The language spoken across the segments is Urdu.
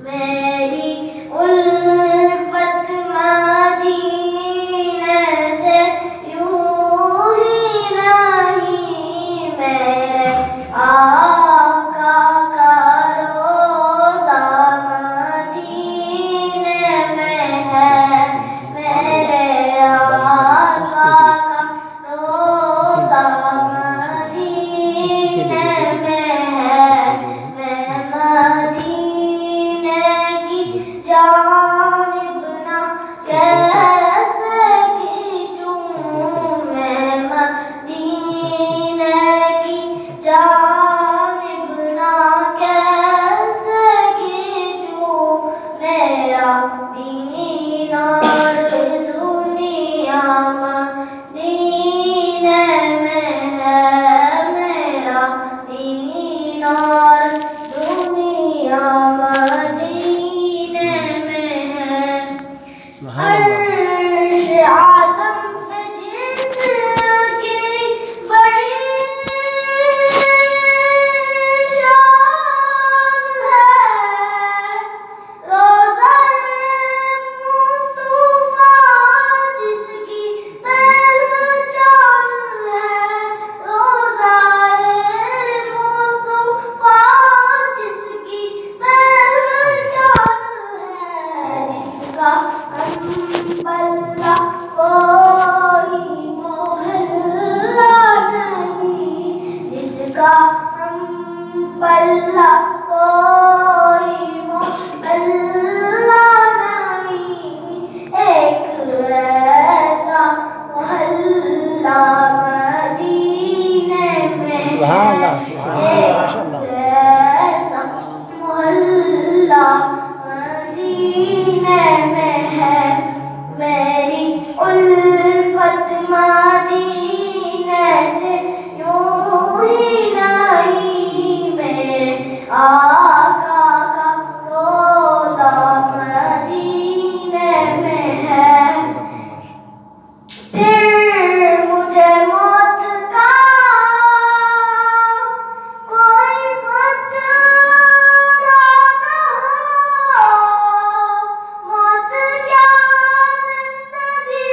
میری الفت مدینے سے یوں ہی نہیں، میرے آقا کا روضہ مدینے میں ہے، میرے آقا کا روضہ مدینے میں ہے، میں مدینے کی جانب نہ کیسے کھینچوں، میں مدینے کی جانب نہ کیسے کھینچوں، میرا دین اور دنیا مدینے میں ہے، میرا دین اور دنیا مدینے میں ہے۔ عرش اعظم پہ جس کی بڑی شان ہے، روضہ مصطفیٰ جس کی پہچان ہے، روضہ مصطفیٰ جس کی پہچان ہے، جس کا ہم پلہ کوئی محلہ نہیں، جس کا ہم پلہ کوئی محلہ نہیں، ایک ایسا محلہ مدینے میں ہے، ایک ایسا محلہ مدینے میں ہے، میری الفت مدینے سے یوں ہی نہیں، میرے آقا کا روضہ مدینے میں ہے۔ پھر مجھے موت کا کوئی خطرہ نہ ہو، موت کیا زندگی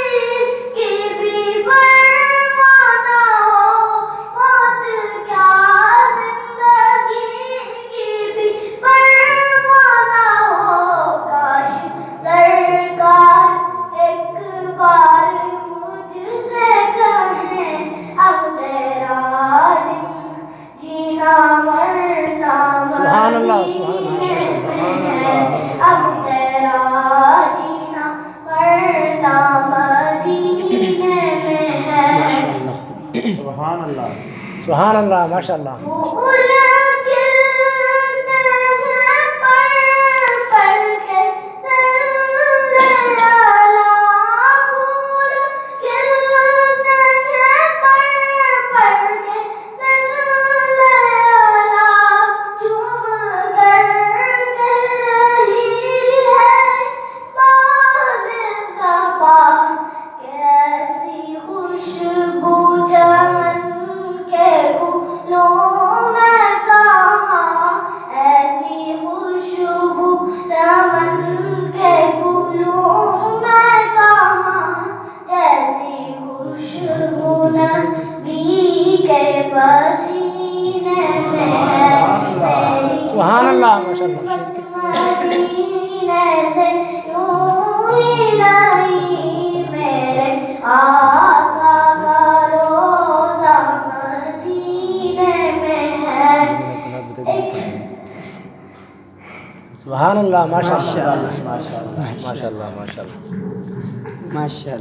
کی بھی پرواہ نہ ہو، موت کیا زندگی کی بھی پرواہ نہ ہو، کاش سرکار ایک بار مجھ سے کہیں اب تیرا جینا مرنا مدینے میں ہے، اب تیرا جینا مرنا مدینے میں ہے۔ سبحان اللہ، سبحان اللہ، ماشاء اللہ۔ پھول کھلتے ہیں پر کے صلی اللہ، پھول کھلتے ہیں پر کے صلی اللہ، چوم کر کہہ رہی ہے باد صبا، کیسی خوشبو چمن کے گلوں میں کہاں، ایسی خوشبو چمن کے گلوں میں کہاں، جیسی خوشبو نبی کے پسینے میں ہے، میری سبحان اللہ، ماشاء اللہ۔ مدینے سے یوں ہی نہیں، میرے آقا کا روضہ مدینے میں ہے، سبحان اللہ، ماشاء اللہ، ماشاء اللہ، ماشاء اللہ، ماشاء اللہ، ماشاء اللہ۔